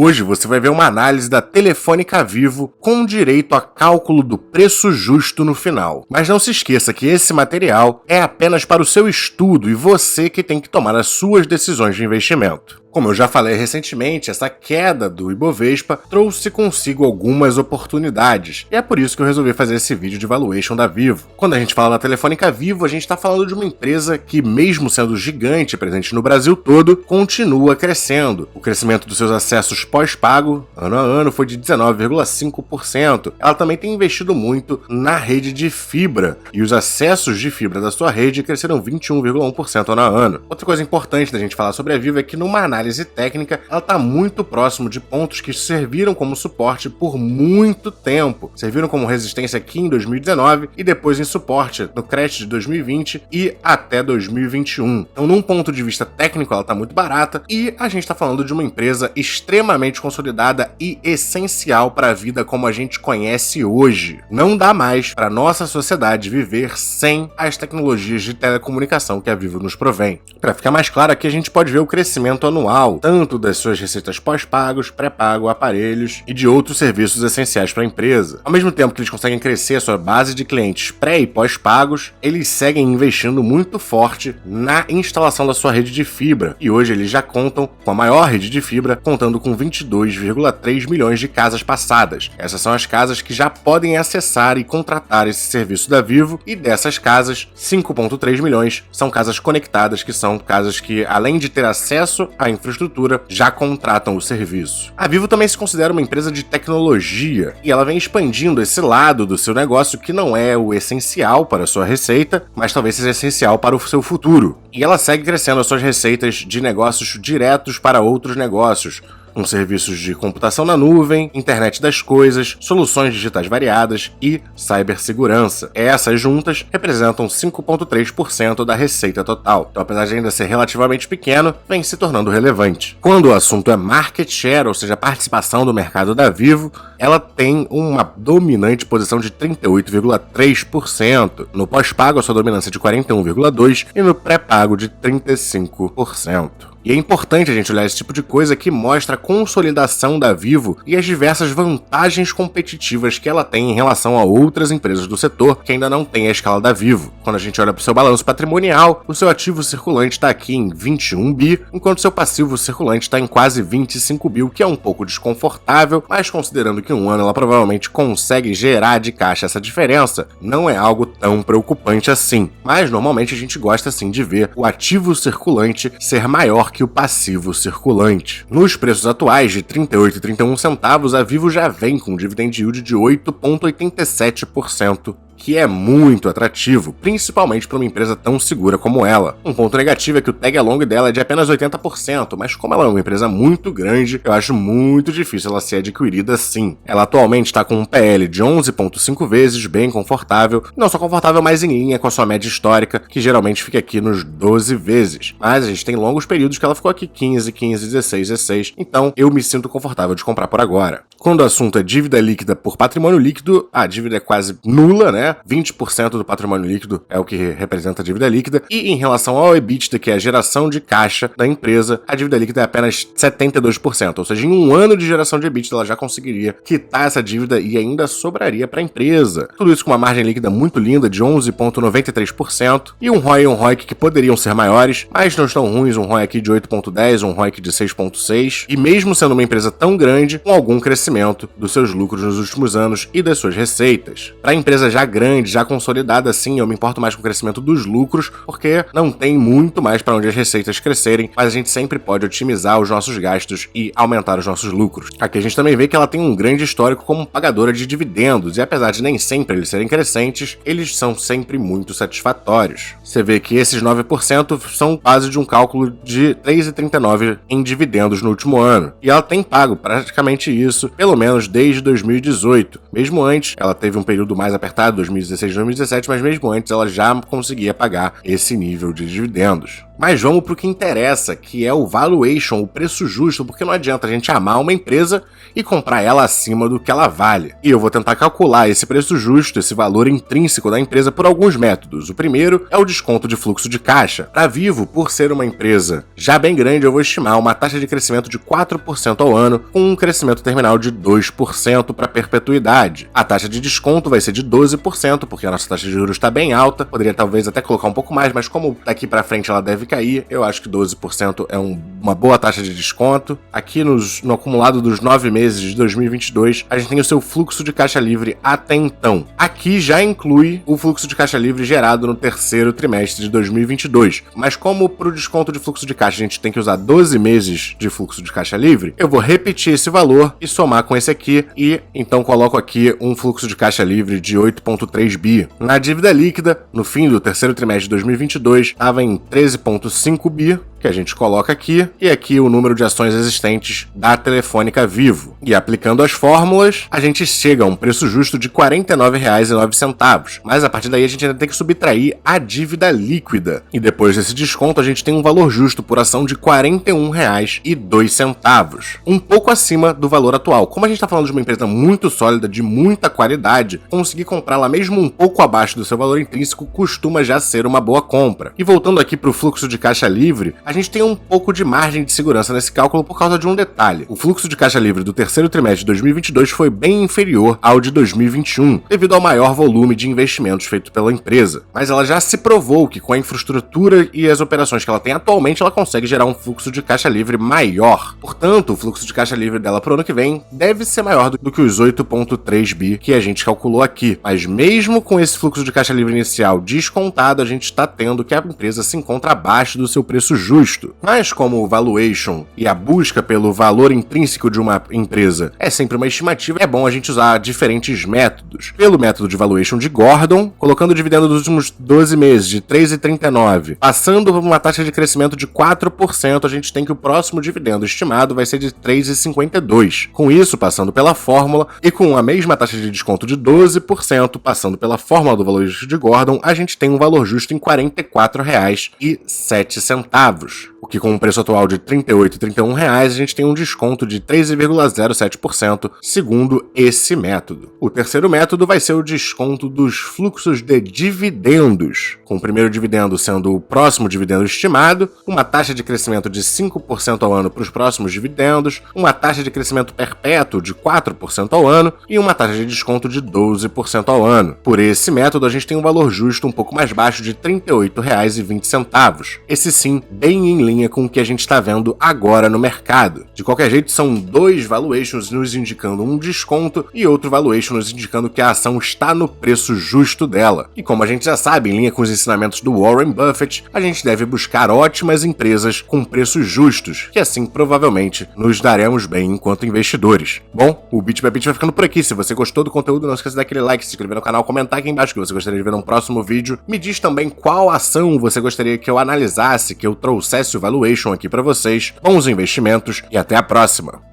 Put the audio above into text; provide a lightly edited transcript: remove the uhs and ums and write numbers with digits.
Hoje você vai ver uma análise da Telefônica Vivo com direito a cálculo do preço justo no final. Mas não se esqueça que esse material é apenas para o seu estudo e você que tem que tomar as suas decisões de investimento. Como eu já falei recentemente, essa queda do Ibovespa trouxe consigo algumas oportunidades, e é por isso que eu resolvi fazer esse vídeo de valuation da Vivo. Quando a gente fala da Telefônica Vivo, a gente está falando de uma empresa que, mesmo sendo gigante, presente no Brasil todo, continua crescendo. O crescimento dos seus acessos pós-pago, ano a ano, foi de 19,5%. Ela também tem investido muito na rede de fibra, e os acessos de fibra da sua rede cresceram 21,1% ano a ano. Outra coisa importante da gente falar sobre a Vivo é que numa análise técnica, ela está muito próximo de pontos que serviram como suporte por muito tempo. Serviram como resistência aqui em 2019 e depois em suporte no crash de 2020 e até 2021. Então, num ponto de vista técnico, ela está muito barata e a gente está falando de uma empresa extremamente consolidada e essencial para a vida como a gente conhece hoje. Não dá mais para nossa sociedade viver sem as tecnologias de telecomunicação que a Vivo nos provém. Para ficar mais claro, aqui a gente pode ver o crescimento anual tanto das suas receitas pós-pagos, pré-pago, aparelhos e de outros serviços essenciais para a empresa. Ao mesmo tempo que eles conseguem crescer a sua base de clientes pré e pós-pagos, eles seguem investindo muito forte na instalação da sua rede de fibra, e hoje eles já contam com a maior rede de fibra, contando com 22,3 milhões de casas passadas. Essas são as casas que já podem acessar e contratar esse serviço da Vivo, e dessas casas, 5,3 milhões são casas conectadas, que são casas que, além de ter acesso à infraestrutura, já contratam o serviço. A Vivo também se considera uma empresa de tecnologia e ela vem expandindo esse lado do seu negócio que não é o essencial para a sua receita, mas talvez seja essencial para o seu futuro. E ela segue crescendo as suas receitas de negócios diretos para outros negócios, com serviços de computação na nuvem, internet das coisas, soluções digitais variadas e cibersegurança. Essas juntas representam 5,3% da receita total. Então, apesar de ainda ser relativamente pequeno, vem se tornando relevante. Quando o assunto é market share, ou seja, a participação do mercado da Vivo, ela tem uma dominante posição de 38,3%. No pós-pago, a sua dominância é de 41,2% e no pré-pago de 35%. E é importante a gente olhar esse tipo de coisa que mostra a consolidação da Vivo e as diversas vantagens competitivas que ela tem em relação a outras empresas do setor que ainda não têm a escala da Vivo. Quando a gente olha para o seu balanço patrimonial, o seu ativo circulante está aqui em 21 bi, enquanto o seu passivo circulante está em quase 25 bi, o que é um pouco desconfortável, mas considerando que em um ano ela provavelmente consegue gerar de caixa essa diferença, não é algo tão preocupante assim. Mas normalmente a gente gosta sim de ver o ativo circulante ser maior que o passivo circulante. Nos preços atuais de 38 e 31 centavos, a Vivo já vem com um dividend yield de 8,87%, que é muito atrativo, principalmente para uma empresa tão segura como ela. Um ponto negativo é que o tag along dela é de apenas 80%, mas como ela é uma empresa muito grande, eu acho muito difícil ela ser adquirida assim. Ela atualmente está com um PL de 11,5 vezes, bem confortável, não só confortável, mas em linha com a sua média histórica, que geralmente fica aqui nos 12 vezes. Mas a gente tem longos períodos que ela ficou aqui 15, 16, 16, então eu me sinto confortável de comprar por agora. Quando o assunto é dívida líquida por patrimônio líquido, a dívida é quase nula, né? 20% do patrimônio líquido é o que representa a dívida líquida, e em relação ao EBITDA, que é a geração de caixa da empresa, a dívida líquida é apenas 72%, ou seja, em um ano de geração de EBITDA ela já conseguiria quitar essa dívida e ainda sobraria para a empresa. Tudo isso com uma margem líquida muito linda de 11,93% e um ROI e um ROIC que poderiam ser maiores, mas não estão ruins, um ROI aqui de 8,10%, um ROIC de 6,6%, e mesmo sendo uma empresa tão grande, com algum crescimento dos seus lucros nos últimos anos e das suas receitas. Para a empresa já grande, já consolidada, sim, eu me importo mais com o crescimento dos lucros, porque não tem muito mais para onde as receitas crescerem, mas a gente sempre pode otimizar os nossos gastos e aumentar os nossos lucros. Aqui a gente também vê que ela tem um grande histórico como pagadora de dividendos, e apesar de nem sempre eles serem crescentes, eles são sempre muito satisfatórios. Você vê que esses 9% são base de um cálculo de 3,39 em dividendos no último ano, e ela tem pago praticamente isso, pelo menos desde 2018. Mesmo antes, ela teve um período mais apertado, 2016 e 2017, mas mesmo antes ela já conseguia pagar esse nível de dividendos. Mas vamos pro que interessa, que é o valuation, o preço justo, porque não adianta a gente amar uma empresa e comprar ela acima do que ela vale. E eu vou tentar calcular esse preço justo, esse valor intrínseco da empresa por alguns métodos. O primeiro é o desconto de fluxo de caixa. Para Vivo, por ser uma empresa já bem grande, eu vou estimar uma taxa de crescimento de 4% ao ano, com um crescimento terminal de 2% para perpetuidade. A taxa de desconto vai ser de 12%, porque a nossa taxa de juros está bem alta, poderia talvez até colocar um pouco mais, mas como daqui para frente ela deve cair, eu acho que 12% é uma boa taxa de desconto. Aqui no acumulado dos 9 meses de 2022, a gente tem o seu fluxo de caixa livre até então. Aqui já inclui o fluxo de caixa livre gerado no terceiro trimestre de 2022, mas como para o desconto de fluxo de caixa a gente tem que usar 12 meses de fluxo de caixa livre, eu vou repetir esse valor e somar com esse aqui, e então coloco aqui um fluxo de caixa livre de 8,3 bi. Na dívida líquida, no fim do terceiro trimestre de 2022, estava em 13,5 bi, que a gente coloca aqui, e aqui o número de ações existentes da Telefônica Vivo. E aplicando as fórmulas, a gente chega a um preço justo de R$ 49,09, mas a partir daí a gente ainda tem que subtrair a dívida líquida. E depois desse desconto, a gente tem um valor justo por ação de R$ 41,02, um pouco acima do valor atual. Como a gente está falando de uma empresa muito sólida, de muita qualidade, conseguir comprá-la mesmo um pouco abaixo do seu valor intrínseco costuma já ser uma boa compra. E voltando aqui para o fluxo de caixa livre, a gente tem um pouco de margem de segurança nesse cálculo por causa de um detalhe. O fluxo de caixa livre do terceiro trimestre de 2022 foi bem inferior ao de 2021, devido ao maior volume de investimentos feito pela empresa. Mas ela já se provou que com a infraestrutura e as operações que ela tem atualmente, ela consegue gerar um fluxo de caixa livre maior. Portanto, o fluxo de caixa livre dela para o ano que vem deve ser maior do que os 8,3 bi que a gente calculou aqui. Mas mesmo com esse fluxo de caixa livre inicial descontado, a gente está tendo que a empresa se encontra abaixo do seu preço justo. Mas como o valuation e a busca pelo valor intrínseco de uma empresa é sempre uma estimativa, é bom a gente usar diferentes métodos. Pelo método de valuation de Gordon, colocando o dividendo dos últimos 12 meses de 3,39, passando por uma taxa de crescimento de 4%, a gente tem que o próximo dividendo estimado vai ser de 3,52. Com isso, passando pela fórmula e com a mesma taxa de desconto de 12%, passando pela fórmula do valuation de Gordon, a gente tem um valor justo em R$ 44,07. O que com o preço atual de R$ 38,31, a gente tem um desconto de 13,07% segundo esse método. O terceiro método vai ser o desconto dos fluxos de dividendos, com o primeiro dividendo sendo o próximo dividendo estimado, uma taxa de crescimento de 5% ao ano para os próximos dividendos, uma taxa de crescimento perpétuo de 4% ao ano e uma taxa de desconto de 12% ao ano. Por esse método, a gente tem um valor justo um pouco mais baixo de R$ 38,20. Esse sim, bem em linha com o que a gente está vendo agora no mercado. De qualquer jeito, são dois valuations nos indicando um desconto e outro valuation nos indicando que a ação está no preço justo dela. E como a gente já sabe, em linha com os ensinamentos do Warren Buffett, a gente deve buscar ótimas empresas com preços justos, que assim provavelmente nos daremos bem enquanto investidores. Bom, o Bit by Bit vai ficando por aqui. Se você gostou do conteúdo, não esqueça daquele like, se inscrever no canal, comentar aqui embaixo o que você gostaria de ver num próximo vídeo. Me diz também qual ação você gostaria que eu analisasse, que eu trouxesse o valuation aqui para vocês. Bons investimentos e até a próxima!